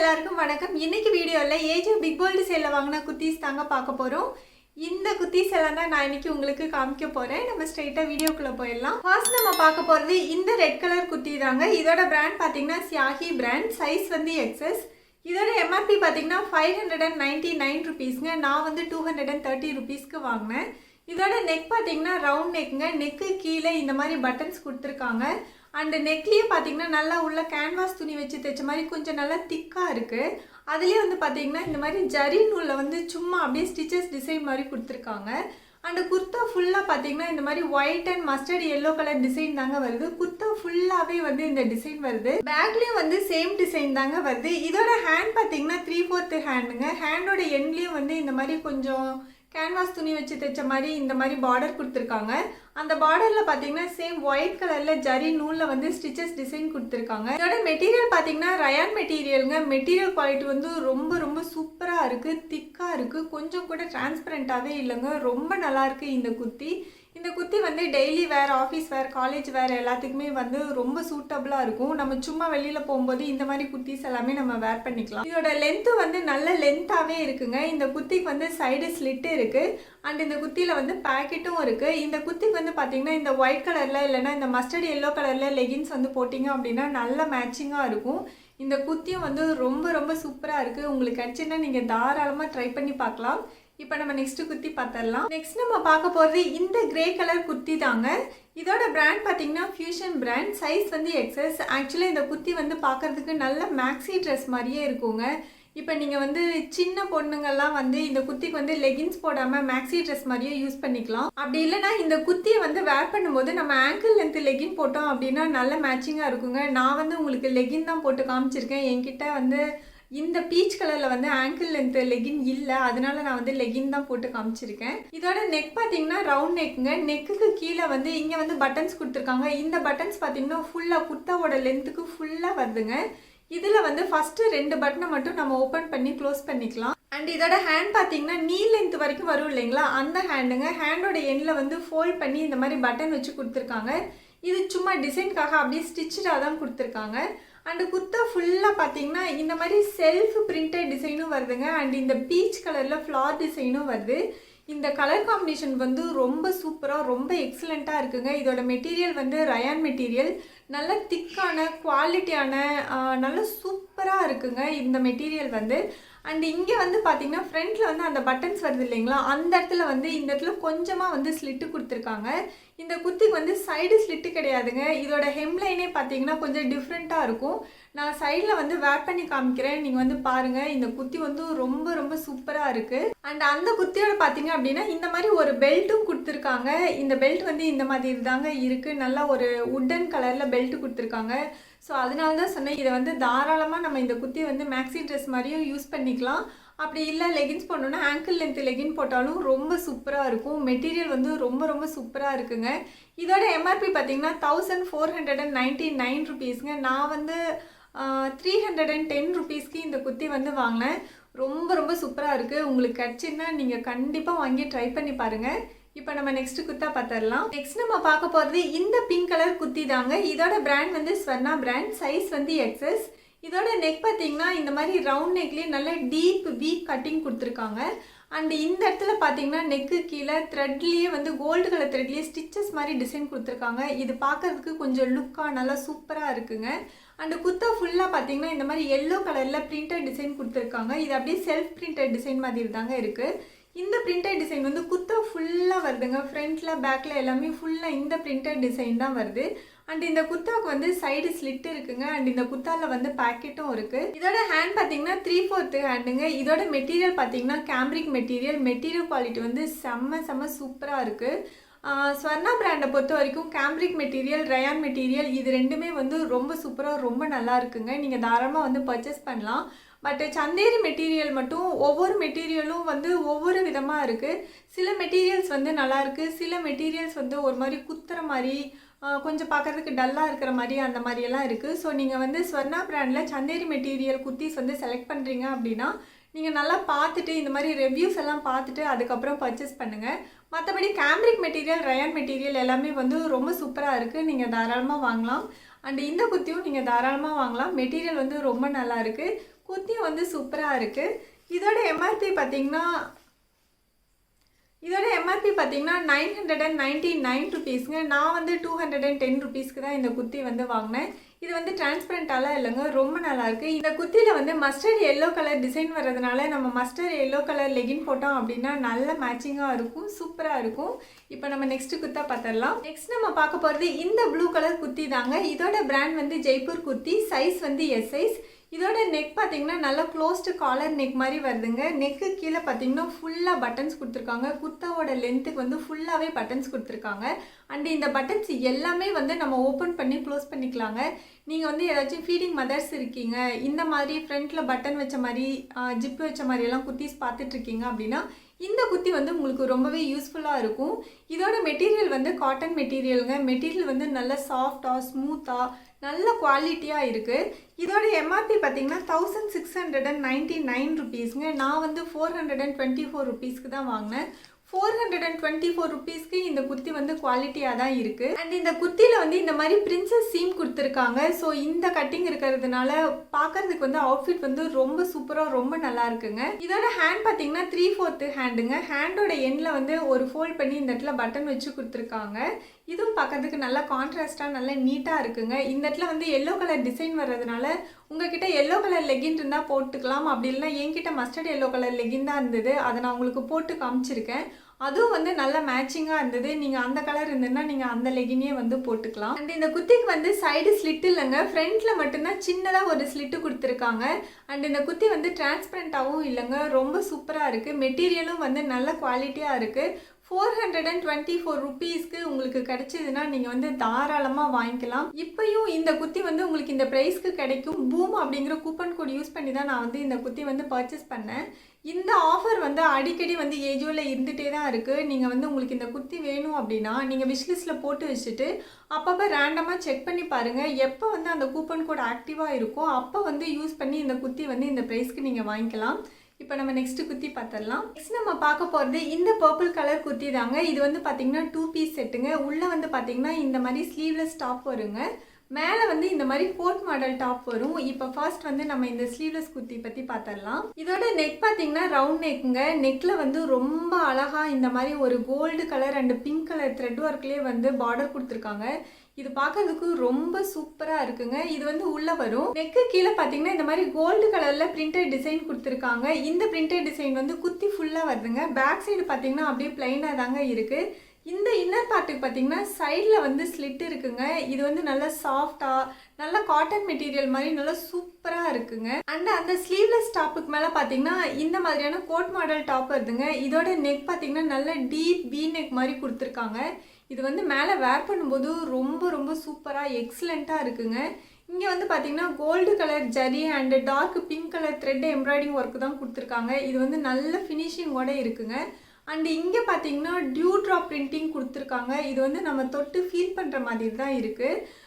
எல்லாருக்கும் வணக்கம். இன்னைக்கு வீடியோல ஏஜியோ பிக் போல்ட் சேல்ல வாங்கின குர்தீஸ் தாங்க பார்க்க போறோம். இந்த குர்தீஸ் எல்லாம் தான் நான் இன்னைக்கு உங்களுக்கு காமிக்க போறேன். நம்ம ஸ்ட்ரைட்டா வீடியோக்குள்ள போயிடலாம். ஃபர்ஸ்ட் நம்ம பார்க்க போறது இந்த ரெட் கலர் குர்தி தாங்க. இதோட பிராண்ட் பாத்தீங்கன்னா சியாஹி பிராண்ட். சைஸ் வந்து எக்ஸ்எஸ். இதோட எம்ஆர்பி பாத்தீங்கன்னா 599 rupeesங்க. நான் வந்து 230 rupeesக்கு வாங்கினேன். இதோட நெக் பாத்தீங்கன்னா ரவுண்ட் நெக்ங்க. நெக்கு கீழே இந்த மாதிரி பட்டன்ஸ் கொடுத்துருக்காங்க. அண்ட் நெக்லேயே பார்த்தீங்கன்னா நல்லா உள்ள கேன்வாஸ் துணி வச்சு தைச்ச மாதிரி கொஞ்சம் நல்லா திக்காக இருக்குது. அதுலேயே வந்து பார்த்தீங்கன்னா இந்த மாதிரி ஜரி நூலில் வந்து சும்மா அப்படியே ஸ்டிச்சஸ் டிசைன் மாதிரி கொடுத்துருக்காங்க. அண்ட் குர்த்தா ஃபுல்லாக பார்த்தீங்கன்னா இந்த மாதிரி white and mustard yellow colour design தாங்க வருது. குர்த்தா ஃபுல்லாகவே வந்து இந்த டிசைன் வருது. பேக்லேயும் வந்து சேம் டிசைன் தாங்க வருது. இதோட ஹேண்ட் பார்த்தீங்கன்னா 3/4 ஹேண்டுங்க. ஹேண்டோட எண்ட்லேயும் வந்து இந்த மாதிரி கொஞ்சம் கேன்வாஸ் துணி வச்சு தைச்ச மாதிரி இந்த மாதிரி பார்டர் கொடுத்துருக்காங்க. அந்த பார்டரில் பார்த்தீங்கன்னா சேம் ஒயிட் கலரில் ஜரி நூலில் வந்து ஸ்டிச்சஸ் டிசைன் கொடுத்துருக்காங்க. இதோட மெட்டீரியல் பார்த்தீங்கன்னா ரயான் மெட்டீரியலுங்க. மெட்டீரியல் குவாலிட்டி வந்து ரொம்ப ரொம்ப சூப்பராக இருக்குது, திக்காக இருக்குது, கொஞ்சம் கூட டிரான்ஸ்பரண்ட்டாகவே இல்லைங்க. ரொம்ப நல்லா இருக்குது இந்த குர்த்தி. இந்த குர்த்தி வந்து டெய்லி வேர், ஆஃபீஸ் வேர், காலேஜ் வேர் எல்லாத்துக்குமே வந்து ரொம்ப சூட்டபுளாக இருக்கும். நம்ம சும்மா வெளியில் போகும்போது இந்த மாதிரி குர்த்திஸ் எல்லாமே நம்ம வேர் பண்ணிக்கலாம். இதோட லென்த்து வந்து நல்ல லென்த்தாகவே இருக்குங்க. இந்த குர்த்திக்கு வந்து சைடு ஸ்லிட்டு இருக்குது. அண்ட் இந்த குர்த்தியில் வந்து பேக்கெட்டும் இருக்குது. இந்த குர்த்திக்கு வந்து பார்த்தீங்கன்னா இந்த ஒயிட் கலரில் இல்லைன்னா இந்த மஸ்டர்ட் எல்லோ கலரில் லெகின்ஸ் வந்து போட்டிங்க அப்படின்னா நல்ல மேட்சிங்காக இருக்கும். இந்த குர்த்தியும் வந்து ரொம்ப ரொம்ப சூப்பராக இருக்குது. உங்களுக்கு கிடச்சுன்னா நீங்கள் தாராளமாக ட்ரை பண்ணி பார்க்கலாம். இப்போ நம்ம நெக்ஸ்ட் குர்த்தி பார்த்துடலாம். நெக்ஸ்ட் நம்ம பார்க்க போகிறது இந்த கிரே கலர் குர்த்தி தாங்க. இதோட பிராண்ட் பார்த்தீங்கன்னா ஃபியூஷன் பிராண்ட். சைஸ் வந்து எக்ஸ்எஸ். ஆக்சுவலி இந்த குர்த்தி வந்து பார்க்கறதுக்கு நல்ல மேக்ஸி ட்ரெஸ் மாதிரியே இருக்குங்க. இப்போ நீங்கள் வந்து சின்ன பொண்ணுங்கள்லாம் வந்து இந்த குர்த்திக்கு வந்து லெகின்ஸ் போடாமல் மேக்ஸி ட்ரெஸ் மாதிரியே யூஸ் பண்ணிக்கலாம். அப்படி இல்லைனா இந்த குர்த்தியை வந்து வேர் பண்ணும்போது நம்ம ஆங்கிள் லென்த் லெகின் போட்டோம் அப்படின்னா நல்ல மேட்சிங்காக இருக்குங்க. நான் வந்து உங்களுக்கு லெகின் தான் போட்டு காமிச்சிருக்கேன். என்கிட்ட வந்து இந்த பீச் கலரில் வந்து ஆங்கிள் லென்த் லெகின் இல்லை, அதனால நான் வந்து லெகின் தான் போட்டு காமிச்சிருக்கேன். இதோட நெக் பார்த்தீங்கன்னா ரவுண்ட் நெக்குங்க. நெக்குக்கு கீழே வந்து இங்கே வந்து பட்டன்ஸ் கொடுத்துருக்காங்க. இந்த பட்டன்ஸ் பார்த்தீங்கன்னா ஃபுல்லாக குர்த்தாவோட லென்த்துக்கு ஃபுல்லாக வருதுங்க. இதில் வந்து ஃபஸ்ட்டு 2 பட்டனை மட்டும் நம்ம ஓப்பன் பண்ணி க்ளோஸ் பண்ணிக்கலாம். அண்ட் இதோட ஹேண்ட் பார்த்தீங்கன்னா நீ லென்த் வரைக்கும் வரும் இல்லைங்களா, அந்த ஹேண்டுங்க. ஹேண்டோட எண்ணில் வந்து ஃபோல்ட் பண்ணி இந்த மாதிரி பட்டன் வச்சு கொடுத்துருக்காங்க. இது சும்மா டிசைனுக்காக அப்படியே ஸ்டிச்சாக தான் கொடுத்துருக்காங்க. அண்டு குர்த்தா ஃபுல்லாக பார்த்தீங்கன்னா இந்த மாதிரி செல்ஃப் பிரிண்டட் டிசைனும் வருதுங்க. அண்ட் இந்த பீச் கலரில் ஃப்ளார் டிசைனும் வருது. இந்த கலர் காம்பினேஷன் வந்து ரொம்ப சூப்பராக ரொம்ப எக்ஸலண்ட்டாக இருக்குங்க. இதோட மெட்டீரியல் வந்து ரயான் மெட்டீரியல். நல்ல திக்கான குவாலிட்டியான நல்ல சூப்பராக இருக்குங்க இந்த மெட்டீரியல் வந்து. அண்ட் இங்கே வந்து பார்த்தீங்கன்னா ஃப்ரண்ட்டில் வந்து அந்த பட்டன்ஸ் வருது இல்லைங்களா, அந்த இடத்துல வந்து இந்த இடத்துல கொஞ்சமாக வந்து ஸ்லிட்டு கொடுத்துருக்காங்க. இந்த குர்த்திக்கு வந்து சைடு ஸ்லிட்டு கிடையாதுங்க. இதோட ஹெம்லைனே பார்த்தீங்கன்னா கொஞ்சம் டிஃப்ரெண்ட்டாக இருக்கும். நான் சைடில் வந்து வேர் பண்ணி காமிக்கிறேன், நீங்கள் வந்து பாருங்கள். இந்த குர்த்தி வந்து ரொம்ப ரொம்ப சூப்பராக இருக்குது. அண்ட் அந்த குர்த்தியோட பார்த்தீங்க அப்படின்னா இந்த மாதிரி ஒரு பெல்ட்டும் கொடுத்துருக்காங்க. இந்த பெல்ட் வந்து இந்த மாதிரி தாங்க இருக்குது. நல்லா ஒரு உட்டன் கலரில் பெல்ட் கொடுத்துருக்காங்க. ஸோ அதனால தான் சொன்னேன், இதை வந்து தாராளமாக நம்ம இந்த குர்த்தியை வந்து மேக்ஸி ட்ரெஸ் மாதிரியும் யூஸ் பண்ணிக்கலாம். அப்படி இல்லை லெகின்ஸ் போடணுன்னா ஆங்கிள் லென்த் லெகின் போட்டாலும் ரொம்ப சூப்பராக இருக்கும். மெட்டீரியல் வந்து ரொம்ப ரொம்ப சூப்பராக இருக்குங்க. இதோட எம்ஆர்பி பார்த்தீங்கன்னா 1499 rupeesங்க. நான் வந்து 310 rupeesக்கு இந்த குர்த்தி வந்து வாங்கினேன். ரொம்ப ரொம்ப சூப்பராக இருக்குது. உங்களுக்கு கிடச்சின்னா நீங்கள் கண்டிப்பாக வாங்கி ட்ரை பண்ணி பாருங்கள். இப்போ நம்ம நெக்ஸ்ட் குர்த்தா பார்த்துடலாம். நெக்ஸ்ட் நம்ம பார்க்க போகிறது இந்த பிங்க் கலர் குர்த்தி தாங்க. இதோட பிராண்ட் வந்து ஸ்வர்ணா பிராண்ட். சைஸ் வந்து எக்ஸ்எஸ். இதோட நெக் பார்த்தீங்கன்னா இந்த மாதிரி ரவுண்ட் நெக்லேயே நல்ல டீப் வீக் கட்டிங் கொடுத்துருக்காங்க. அண்ட் இந்த இடத்துல பார்த்தீங்கன்னா நெக்கு கீழே த்ரெட்லேயே வந்து கோல்டு கலர் த்ரெட்லேயே ஸ்டிச்சஸ் மாதிரி டிசைன் கொடுத்துருக்காங்க. இது பார்க்கறதுக்கு கொஞ்சம் லுக்காக நல்லா சூப்பராக இருக்குங்க. அண்டு குர்த்தா ஃபுல்லாக பார்த்தீங்கன்னா இந்த மாதிரி எல்லோ கலரில் பிரிண்டட் டிசைன் கொடுத்துருக்காங்க. இது அப்படியே செல்ஃப் பிரிண்டட் டிசைன் மாதிரி தாங்க இருக்குது. இந்த பிரிண்டட் டிசைன் வந்து குர்த்தா ஃபுல்லாக வருதுங்க. ஃப்ரண்ட்டில் பேக்கில் எல்லாமே ஃபுல்லாக இந்த பிரிண்டட் டிசைன் தான் வருது. அண்ட் இந்த குர்த்தாவுக்கு வந்து சைடு ஸ்லிட் இருக்குங்க. அண்ட் இந்த குர்த்தாவில் வந்து பேக்கெட்டும் இருக்குது. இதோட ஹேண்ட் பார்த்தீங்கன்னா 3/4 ஹேண்டுங்க. இதோட மெட்டீரியல் பார்த்தீங்கன்னா கேம்ரிக் மெட்டீரியல். மெட்டீரியல் குவாலிட்டி வந்து செம்ம சூப்பராக இருக்குது. ஸ்வர்ணா பிராண்டை பொறுத்த வரைக்கும் கேம்ரிக் மெட்டீரியல், ரயான் மெட்டீரியல் இது ரெண்டுமே வந்து ரொம்ப சூப்பராக ரொம்ப நல்லா இருக்குங்க. நீங்கள் தாராளமாக வந்து பர்ச்சேஸ் பண்ணலாம். பட் சந்தேரி மெட்டீரியல் மட்டும் ஒவ்வொரு மெட்டீரியலும் வந்து ஒவ்வொரு விதமாக இருக்குது. சில மெட்டீரியல்ஸ் வந்து நல்லாயிருக்கு, சில மெட்டீரியல்ஸ் வந்து ஒரு மாதிரி குத்துற மாதிரி கொஞ்சம் பார்க்குறதுக்கு டல்லாக இருக்கிற மாதிரி அந்த மாதிரியெல்லாம் இருக்குது. ஸோ நீங்கள் வந்து ஸ்வர்ணா பிராண்டில் சந்தேரி மெட்டீரியல் குர்த்திஸ் வந்து செலக்ட் பண்ணுறீங்க அப்படின்னா நீங்கள் நல்லா பார்த்துட்டு இந்த மாதிரி ரிவ்யூஸ் எல்லாம் பார்த்துட்டு அதுக்கப்புறம் பர்ச்சேஸ் பண்ணுங்கள். மற்றபடி கேம்ரிக் மெட்டீரியல், ரயான் மெட்டீரியல் எல்லாமே வந்து ரொம்ப சூப்பராக இருக்குது. நீங்கள் தாராளமாக வாங்கலாம். அண்ட் இந்த குர்த்தியும் நீங்கள் தாராளமாக வாங்கலாம். மெட்டீரியல் வந்து ரொம்ப நல்லா இருக்குது. குர்த்தி வந்து சூப்பராக இருக்குது. இதோட எம்ஆர்பி பார்த்தீங்கன்னா 999 ருபீஸ்ங்க. நான் வந்து 210 ருபீஸ்க்கு தான் இந்த குர்த்தி வந்து வாங்கினேன். இது வந்து டிரான்ஸ்பரண்டாலாம் இல்லைங்க, ரொம்ப நல்லாயிருக்கு. இந்த குர்த்தியில் வந்து மஸ்டர்ட் எல்லோ கலர் டிசைன் வர்றதுனால நம்ம மஸ்டர்ட் எல்லோ கலர் லெகின் போட்டோம் அப்படின்னா நல்ல மேட்சிங்காக இருக்கும், சூப்பராக இருக்கும். இப்போ நம்ம நெக்ஸ்ட் குர்த்தா பார்த்துடலாம். நெக்ஸ்ட் நம்ம பார்க்க போகிறது இந்த ப்ளூ கலர் குர்த்தி தாங்க. இதோட பிராண்ட் வந்து ஜெய்ப்பூர் குர்த்தி, சைஸ் வந்து எஸ் சைஸ். இதோட நெக் பார்த்தீங்கன்னா நல்லா க்ளோஸ்டு காலர் நெக் மாதிரி வருதுங்க. நெக்கு கீழே பார்த்தீங்கன்னா ஃபுல்லாக பட்டன்ஸ் கொடுத்துருக்காங்க. குர்த்தாவோட லென்த்துக்கு வந்து ஃபுல்லாகவே பட்டன்ஸ் கொடுத்துருக்காங்க. அண்ட் இந்த பட்டன்ஸ் எல்லாமே வந்து நம்ம ஓப்பன் பண்ணி க்ளோஸ் பண்ணிக்கலாங்க. நீங்கள் வந்து ஏதாச்சும் ஃபீடிங் மதர்ஸ் இருக்கீங்க, இந்த மாதிரி ஃப்ரண்ட்டில் பட்டன் வச்ச மாதிரி ஜிப்பு வச்ச மாதிரியெல்லாம் குர்த்திஸ் பார்த்துட்ருக்கீங்க அப்படின்னா இந்த குர்த்தி வந்து உங்களுக்கு ரொம்பவே யூஸ்ஃபுல்லாக இருக்கும். இதோட மெட்டீரியல் வந்து காட்டன் மெட்டீரியலுங்க. மெட்டீரியல் வந்து நல்ல சாஃப்டாக ஸ்மூத்தாக நல்ல குவாலிட்டியாக இருக்குது. இதோட எம்ஆர்பி பார்த்தீங்கன்னா 1699 ருபீஸ்ங்க. நான் வந்து 424 ருபீஸ்க்கு தான் வாங்கினேன். 424 ருபீஸ்க்கு இந்த குர்த்தி வந்து குவாலிட்டியாக தான் இருக்குது. அண்ட் இந்த குர்த்தியில் வந்து இந்த மாதிரி பிரின்சஸ் சீம் கொடுத்துருக்காங்க. ஸோ இந்த கட்டிங் இருக்கிறதுனால பார்க்கறதுக்கு வந்து அவுட்ஃபிட் வந்து ரொம்ப சூப்பராக ரொம்ப நல்லா இருக்குங்க. இதோட ஹேண்ட் பார்த்தீங்கன்னா 3/4 ஹேண்டுங்க. ஹேண்டோட எண்டில் வந்து ஒரு ஃபோல்ட் பண்ணி இந்த இடத்துல பட்டன் வச்சு கொடுத்துருக்காங்க. இதுவும் பார்க்கறதுக்கு நல்லா கான்ட்ராஸ்டாக நல்லா நீட்டாக இருக்குங்க. இந்த இடத்துல வந்து எல்லோ கலர் டிசைன் வர்றதுனால உங்ககிட்ட எல்லோ கலர் லெகின் இருந்தால் போட்டுக்கலாம். அப்படி இல்லைனா என்கிட்ட மஸ்டர்ட் எல்லோ கலர் லெகின் தான் இருந்தது, அதை நான் உங்களுக்கு போட்டு காமிச்சிருக்கேன். அதுவும் வந்து நல்ல மேட்சிங்காக இருந்தது. நீங்கள் அந்த கலர் இருந்ததுன்னா நீங்கள் அந்த லெகினே வந்து போட்டுக்கலாம். அண்ட் இந்த குர்த்திக்கு வந்து சைடு ஸ்லிட் இல்லைங்க, ஃப்ரண்ட்டில் மட்டும்தான் சின்னதாக ஒரு ஸ்லிட்டு கொடுத்துருக்காங்க. அண்ட் இந்த குர்த்தி வந்து டிரான்ஸ்பரண்ட்டாகவும் இல்லைங்க, ரொம்ப சூப்பராக இருக்குது. மெட்டீரியலும் வந்து நல்ல குவாலிட்டியாக இருக்குது. 424 ருபீஸ்க்கு உங்களுக்கு கிடைச்சதுன்னா நீங்கள் வந்து தாராளமாக வாங்கிக்கலாம். இப்பயும் இந்த குர்த்தி வந்து உங்களுக்கு இந்த ப்ரைஸ்க்கு கிடைக்கும். பூம் அப்படிங்கிற கூப்பன் கோட் யூஸ் பண்ணி தான் நான் வந்து இந்த குர்த்தி வந்து பர்ச்சேஸ் பண்ணேன். இந்த ஆஃபர் வந்து அடிக்கடி வந்து ஏஜியோவில் இருந்துகிட்டே தான் இருக்குது. நீங்கள் வந்து உங்களுக்கு இந்த குர்த்தி வேணும் அப்படின்னா நீங்கள் விஷ்லிஸ்ட்டில் போட்டு வச்சுட்டு அப்பப்போ ரேண்டமாக செக் பண்ணி பாருங்கள். எப்போ வந்து அந்த கூப்பன் கோட் ஆக்டிவாக இருக்கோ அப்போ வந்து யூஸ் பண்ணி இந்த குர்த்தி வந்து இந்த ப்ரைஸ்க்கு நீங்கள் வாங்கிக்கலாம். இப்போ நம்ம நெக்ஸ்ட் குர்த்தி பார்த்துடலாம். நெக்ஸ்ட் நம்ம பார்க்க போகிறது இந்த பர்பிள் கலர் குர்த்தி தாங்க. இது வந்து பார்த்தீங்கன்னா 2 பீஸ் செட்டுங்க. உள்ளே வந்து பார்த்தீங்கன்னா இந்த மாதிரி ஸ்லீவ்லெஸ் டாப் வருங்க. மேலே வந்து இந்த மாதிரி கோட் மாடல் டாப் வரும். இப்போ ஃபர்ஸ்ட் வந்து நம்ம இந்த ஸ்லீவ்லெஸ் குர்த்தி பற்றி பார்த்துடலாம். இதோட நெக் பார்த்தீங்கன்னா ரவுண்ட் நெக்குங்க. நெக்கில் வந்து ரொம்ப அழகாக இந்த மாதிரி ஒரு gold colour and pink colour thread ஒர்க்லேயே வந்து பார்டர் கொடுத்துருக்காங்க. இது பார்க்கறதுக்கு ரொம்ப சூப்பராக இருக்குங்க. இது வந்து உள்ளே வரும். நெக்கு கீழே பார்த்தீங்கன்னா இந்த மாதிரி கோல்டு கலரில் பிரிண்டட் டிசைன் கொடுத்துருக்காங்க. இந்த பிரிண்டட் டிசைன் வந்து குர்த்தி ஃபுல்லாக வருதுங்க. பேக் சைடு பார்த்தீங்கன்னா அப்படியே பிளைனாக தாங்க இருக்குது. இந்த இன்னர் பார்ட்டுக்கு பார்த்தீங்கன்னா சைடில் வந்து ஸ்லிட் இருக்குங்க. இது வந்து நல்லா சாஃப்டாக நல்லா காட்டன் மெட்டீரியல் மாதிரி நல்லா சூப்பராக இருக்குங்க. அண்ட் அந்த ஸ்லீவ்லெஸ் டாப்புக்கு மேலே பார்த்தீங்கன்னா இந்த மாதிரியான கோட் மாடல் டாப் வருதுங்க. இதோட நெக் பார்த்தீங்கன்னா நல்ல டீப் வி நெக் மாதிரி கொடுத்துருக்காங்க. இது வந்து மேலே வேர் பண்ணும்போது ரொம்ப ரொம்ப சூப்பராக எக்ஸலண்ட்டாக இருக்குங்க. இங்கே வந்து பார்த்தீங்கன்னா gold colour zari and dark pink colour thread embroidering work தான் கொடுத்துருக்காங்க. இது வந்து நல்ல ஃபினிஷிங்கோட இருக்குங்க. அண்ட் இங்கே பார்த்தீங்கன்னா டியூ ட்ராப் பிரிண்டிங் கொடுத்துருக்காங்க. இது வந்து நம்ம தொட்டு ஃபீல் பண்ணுற மாதிரி தான் இருக்குது.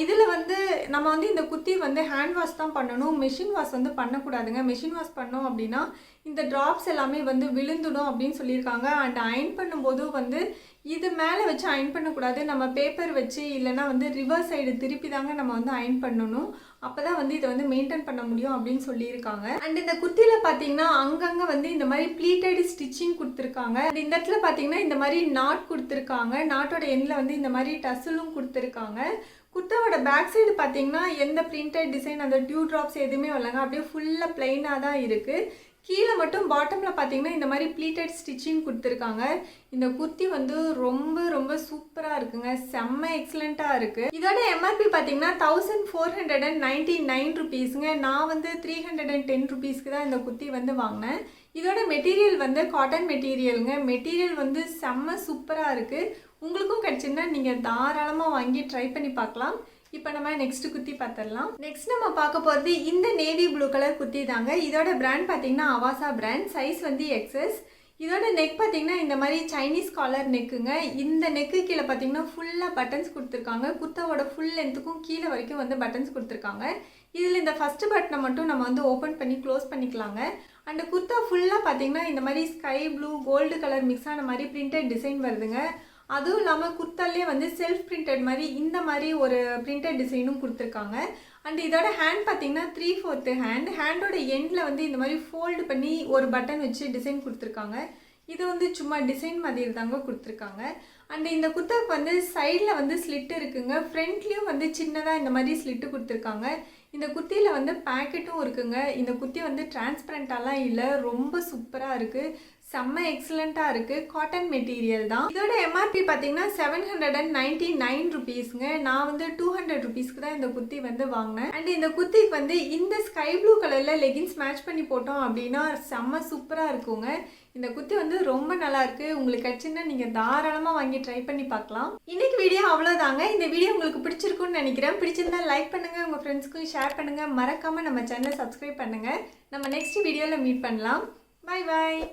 இதில் வந்து நம்ம வந்து இந்த குர்த்தி வந்து ஹேண்ட் வாஷ் தான் பண்ணணும், மெஷின் வாஷ் வந்து பண்ணக்கூடாதுங்க. மெஷின் வாஷ் பண்ணோம் அப்படின்னா இந்த ட்ராப்ஸ் எல்லாமே வந்து விழுந்துடும் அப்படின்னு சொல்லியிருக்காங்க. அண்ட் அயன் பண்ணும்போதும் வந்து இது மேலே வச்சு அயன் பண்ணக்கூடாது, நம்ம பேப்பர் வச்சு இல்லைனா வந்து ரிவர்ஸ் சைடு திருப்பி தாங்க நம்ம வந்து அயன் பண்ணணும். அப்போ தான் வந்து இதை வந்து மெயின்டைன் பண்ண முடியும் அப்படின்னு சொல்லியிருக்காங்க. அண்ட் இந்த குர்த்தியில் பார்த்தீங்கன்னா அங்கங்கே வந்து இந்த மாதிரி ப்ளீட்டட் ஸ்டிச்சிங் கொடுத்துருக்காங்க. இந்த இடத்துல பார்த்தீங்கன்னா இந்த மாதிரி நாட் கொடுத்துருக்காங்க. நாட்டோட எண்ணில் வந்து இந்த மாதிரி டசலும் கொடுத்துருக்காங்க. குர்த்தாவோட பேக் சைடு பார்த்தீங்கன்னா எந்த பிரிண்டட் டிசைன் அந்த டியூ ட்ராப்ஸ் எதுவுமே வரலங்க, அப்படியே ஃபுல்லாக பிளைனாக தான் இருக்குது. கீழே மட்டும் பாட்டமில் பார்த்தீங்கன்னா இந்த மாதிரி ப்ளீட்டட் ஸ்டிச்சிங் கொடுத்துருக்காங்க. இந்த குர்த்தி வந்து ரொம்ப ரொம்ப சூப்பராக இருக்குங்க, செம்ம எக்ஸலண்ட்டாக இருக்குது. இதோட எம்ஆர்பி பார்த்தீங்கன்னா 1499 ருபீஸுங்க. நான் வந்து 310 ருபீஸ்க்கு தான் இந்த குர்த்தி வந்து வாங்கினேன். இதோட மெட்டீரியல் வந்து காட்டன் மெட்டீரியலுங்க. மெட்டீரியல் வந்து செம்ம சூப்பராக இருக்குது. உங்களுக்கும் கிடச்சுன்னா நீங்கள் தாராளமாக வாங்கி ட்ரை பண்ணி பார்க்கலாம். இப்போ நம்ம நெக்ஸ்ட் குர்த்தி பார்த்துடலாம். நெக்ஸ்ட் நம்ம பார்க்க போகிறது இந்த நேவி ப்ளூ கலர் குர்த்தி தாங்க. இதோட பிராண்ட் பார்த்தீங்கன்னா avaasa பிராண்ட், சைஸ் வந்து எக்ஸஸ். இதோட நெக் பார்த்தீங்கன்னா இந்த மாதிரி சைனீஸ் காலர் நெக்குங்க. இந்த நெக்கு கீழே பார்த்தீங்கன்னா ஃபுல்லாக பட்டன்ஸ் கொடுத்துருக்காங்க. குர்த்தாவோட ஃபுல் லென்த்துக்கும் கீழே வரைக்கும் வந்து பட்டன்ஸ் கொடுத்துருக்காங்க. இதில் இந்த ஃபஸ்ட்டு பட்டனை மட்டும் நம்ம வந்து ஓப்பன் பண்ணி க்ளோஸ் பண்ணிக்கலாங்க. அண்ட் குர்த்தா ஃபுல்லாக பார்த்தீங்கன்னா இந்த மாதிரி sky blue gold colour mix ஆன மாதிரி பிரிண்டட் டிசைன் வருதுங்க. அதுவும் இல்லாமல் குர்த்தாலே வந்து செல்ஃப் பிரிண்டட் மாதிரி இந்த மாதிரி ஒரு பிரிண்டட் டிசைனும் கொடுத்துருக்காங்க. அண்ட் இதோட ஹேண்ட் பார்த்தீங்கன்னா 3/4 ஹேண்டோட எண்டில் வந்து இந்த மாதிரி ஃபோல்டு பண்ணி ஒரு பட்டன் வச்சு டிசைன் கொடுத்துருக்காங்க. இது வந்து சும்மா டிசைன் மாதிரி தாங்க கொடுத்துருக்காங்க. அண்ட் இந்த குர்தாக்கு வந்து சைடில் வந்து ஸ்லிட் இருக்குங்க. ஃப்ரண்ட்லேயும் வந்து சின்னதாக இந்த மாதிரி ஸ்லிட்டு கொடுத்துருக்காங்க. இந்த குர்த்தியில் வந்து பேக்கெட்டும் இருக்குங்க. இந்த குர்த்தி வந்து டிரான்ஸ்பரண்ட்டாலாம் இல்லை, ரொம்ப சூப்பராக இருக்குது, செம்ம எக்ஸலண்ட்டாக இருக்குது. காட்டன் மெட்டீரியல் தான். இதோட எம்ஆர்பி பார்த்தீங்கன்னா 799 ருபீஸுங்க. நான் வந்து 200 ருபீஸ்க்கு தான் இந்த குர்த்தி வந்து வாங்கினேன். அண்ட் இந்த குர்த்திக்கு வந்து இந்த ஸ்கை ப்ளூ கலரில் லெகின்ஸ் மேட்ச் பண்ணி போட்டோம் அப்படின்னா செம்ம சூப்பராக இருக்குங்க. இந்த குர்த்தி வந்து ரொம்ப நல்லா இருக்கு. உங்களுக்கு கிடச்சுன்னா நீங்கள் தாராளமாக வாங்கி ட்ரை பண்ணி பார்க்கலாம். இன்னைக்கு வீடியோ அவ்வளோதாங்க. இந்த வீடியோ உங்களுக்கு பிடிச்சிருக்குன்னு நினைக்கிறேன். பிடிச்சிருந்தா லைக் பண்ணுங்கள், உங்கள் ஃப்ரெண்ட்ஸ்க்கும் ஷேர் பண்ணுங்கள். மறக்காமல் நம்ம சேனலை சப்ஸ்கிரைப் பண்ணுங்கள். நம்ம நெக்ஸ்ட் வீடியோவில் மீட் பண்ணலாம். Bye bye.